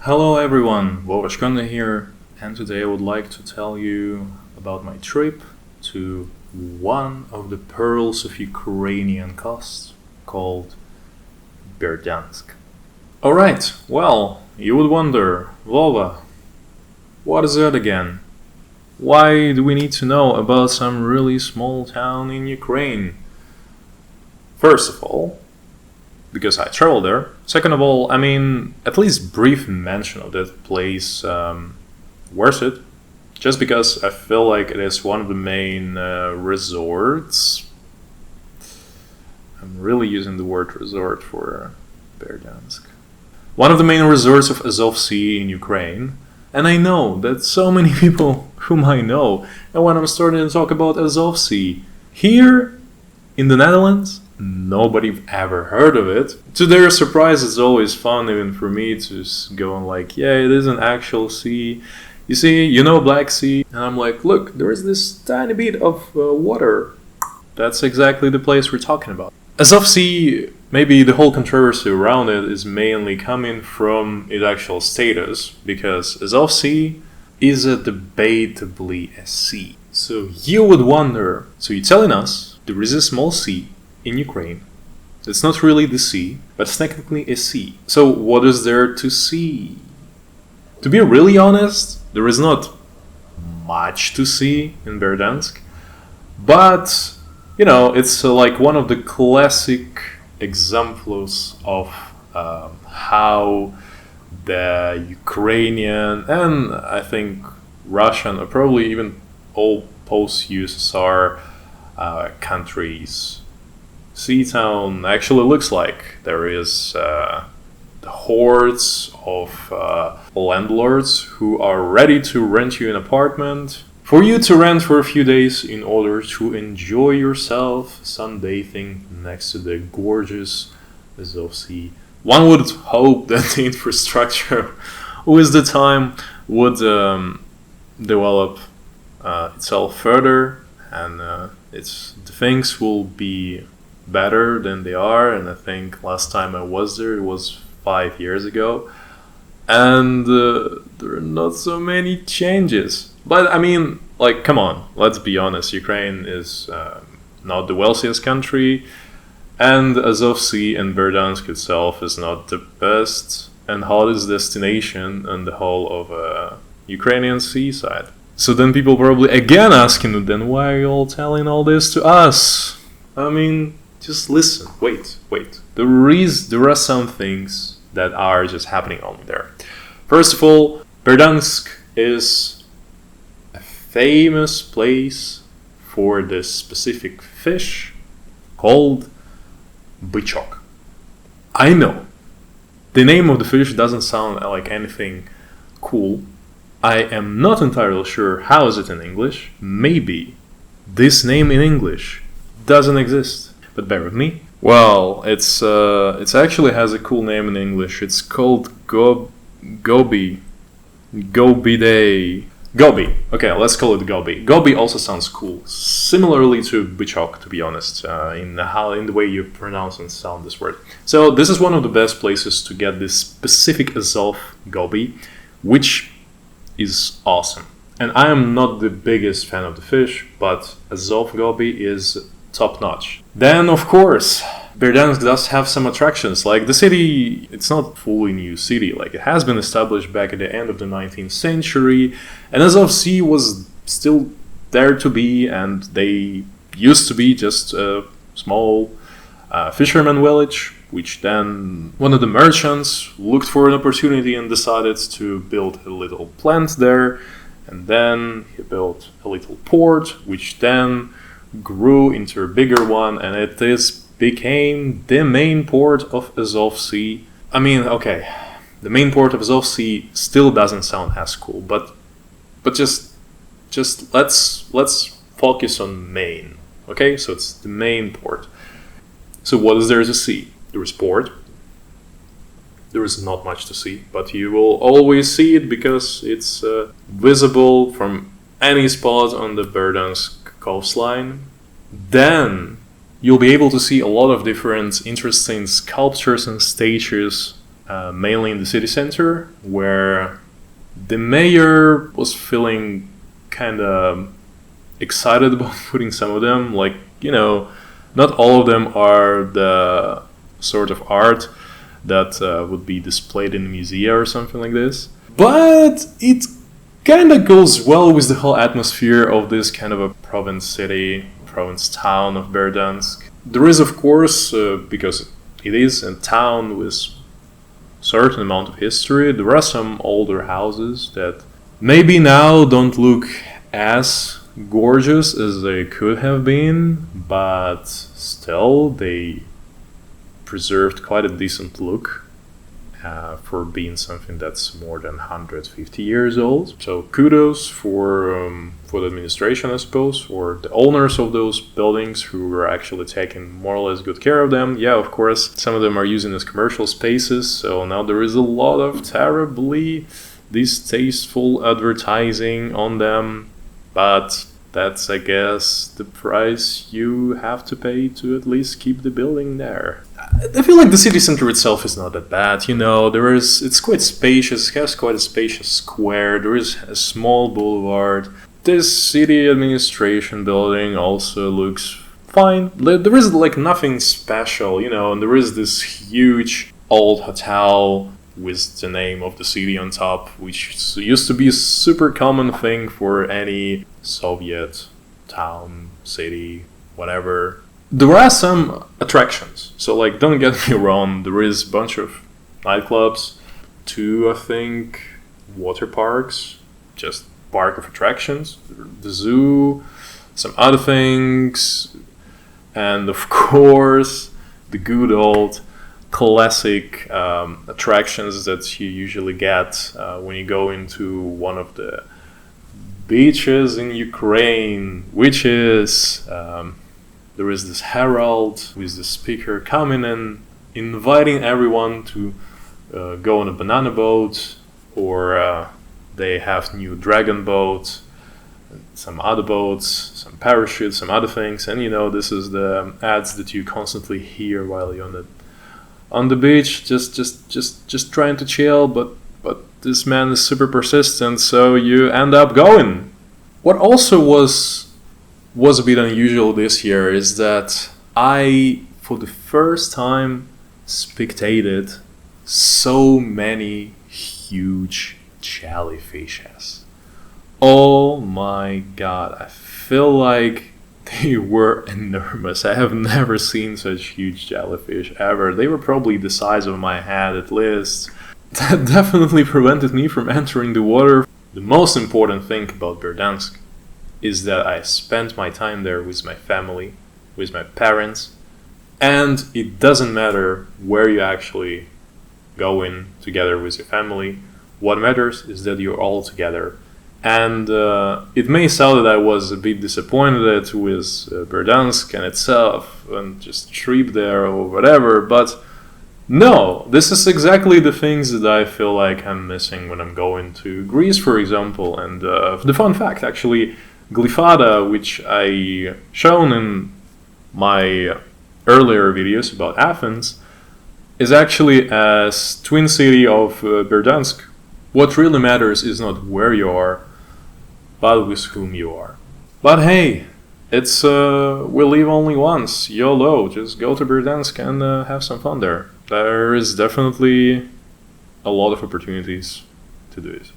Hello everyone, Wojciech here, and today I would like to tell you about my trip to one of the pearls of Ukrainian coast called Berdyansk. Alright, well, you would wonder, Vova, what is that again? Why do we need to know about some really small town in Ukraine? First of all, because I traveled there. Second of all, at least brief mention of that place worth it. Just because I feel like it is one of the main resorts. I'm really using the word resort for Berdyansk. One of the main resorts of Azov Sea in Ukraine. And I know that so many people whom I know, and when I'm starting to talk about Azov Sea, here in the Netherlands, nobody ever heard of it. To their surprise, it's always fun even for me to go and like, yeah, it is an actual sea. You see, you know Black Sea, and I'm like, look, there is this tiny bit of water. That's exactly the place we're talking about. Azov Sea, maybe the whole controversy around it is mainly coming from its actual status, because Azov Sea is a debatably a sea. So you would wonder, so you're telling us there is a small sea in Ukraine. It's not really the sea, but it's technically a sea. So what is there to see? To be really honest, there is not much to see in Berdyansk, but it's like one of the classic examples of how the Ukrainian and I think Russian or probably even all post-USSR countries sea town actually looks like. There is hordes of landlords who are ready to rent you an apartment for you to rent for a few days in order to enjoy yourself sunbathing next to the gorgeous Azov Sea. One would hope that the infrastructure with the time would develop itself further and the things will be better than they are. And I think last time I was there, it was 5 years ago, and there are not so many changes. But come on, let's be honest, Ukraine is not the wealthiest country, and Azov Sea and Berdyansk itself is not the best and hottest destination in the whole of Ukrainian seaside. So then people probably again asking, then why are you all telling all this to us? Just listen, wait. There are some things that are just happening on there. First of all, Berdyansk is a famous place for this specific fish called bычок. I know, the name of the fish doesn't sound like anything cool. I am not entirely sure how is it in English. Maybe this name in English doesn't exist, but bear with me. Well, it actually has a cool name in English. It's called goby. Goby. Okay, let's call it goby. Goby also sounds cool, similarly to bычок, to be honest, in the way you pronounce and sound this word. So this is one of the best places to get this specific Azov goby, which is awesome. And I am not the biggest fan of the fish, but Azov goby is top notch. Then, of course, Berdyansk does have some attractions. Like the city, it's not fully new city. Like it has been established back at the end of the 19th century, and Azov Sea was still there to be, and they used to be just a small fisherman village, which then one of the merchants looked for an opportunity and decided to build a little plant there, and then he built a little port, which then grew into a bigger one, and it became the main port of Azov Sea. The main port of Azov Sea still doesn't sound as cool, but just let's focus on main. Okay, so it's the main port. So what is there to see? There is port. There is not much to see, but you will always see it because it's visible from any spot on the Berdyansk coastline. Then you'll be able to see a lot of different interesting sculptures and statues mainly in the city center, where the mayor was feeling kind of excited about putting some of them. Like, not all of them are the sort of art that would be displayed in a museum or something like this. But it kind of goes well with the whole atmosphere of this kind of a province city, province town of Berdyansk. There is, of course, because it is a town with a certain amount of history, there are some older houses that maybe now don't look as gorgeous as they could have been, but still they preserved quite a decent look for being something that's more than 150 years old. So kudos for the administration, I suppose, or the owners of those buildings who were actually taking more or less good care of them. Yeah, of course, some of them are using as commercial spaces, so now there is a lot of terribly distasteful advertising on them, but that's, I guess, the price you have to pay to at least keep the building there. I feel like the city center itself is not that bad, it's quite spacious, it has quite a spacious square, there is a small boulevard. This city administration building also looks fine. There is like nothing special, and there is this huge old hotel with the name of the city on top, which used to be a super common thing for any Soviet town, city, whatever. There are some attractions, so don't get me wrong, there is a bunch of nightclubs, 2, I think, water parks, just park of attractions, the zoo, some other things, and of course the good old classic attractions that you usually get when you go into one of the beaches in Ukraine, which is there is this herald with the speaker coming and inviting everyone to go on a banana boat, or they have new dragon boats, some other boats, some parachutes, some other things, and this is the ads that you constantly hear while you're on the beach, just trying to chill, but this man is super persistent, so you end up going. What also was a bit unusual this year is that I, for the first time, spectated so many huge jellyfishes. Oh my god, I feel like they were enormous. I have never seen such huge jellyfish ever. They were probably the size of my head at least. That definitely prevented me from entering the water. The most important thing about Berdyansk is that I spent my time there with my family, with my parents, and it doesn't matter where you actually go in together with your family. What matters is that you're all together. And it may sound that I was a bit disappointed with Berdyansk and itself and just trip there or whatever, but no, this is exactly the things that I feel like I'm missing when I'm going to Greece, for example. And the fun fact, actually, Glyfada, which I shown in my earlier videos about Athens, is actually a twin city of Berdyansk. What really matters is not where you are, but with whom you are. But hey, it's we live only once, YOLO, just go to Berdyansk and have some fun there. There is definitely a lot of opportunities to do it.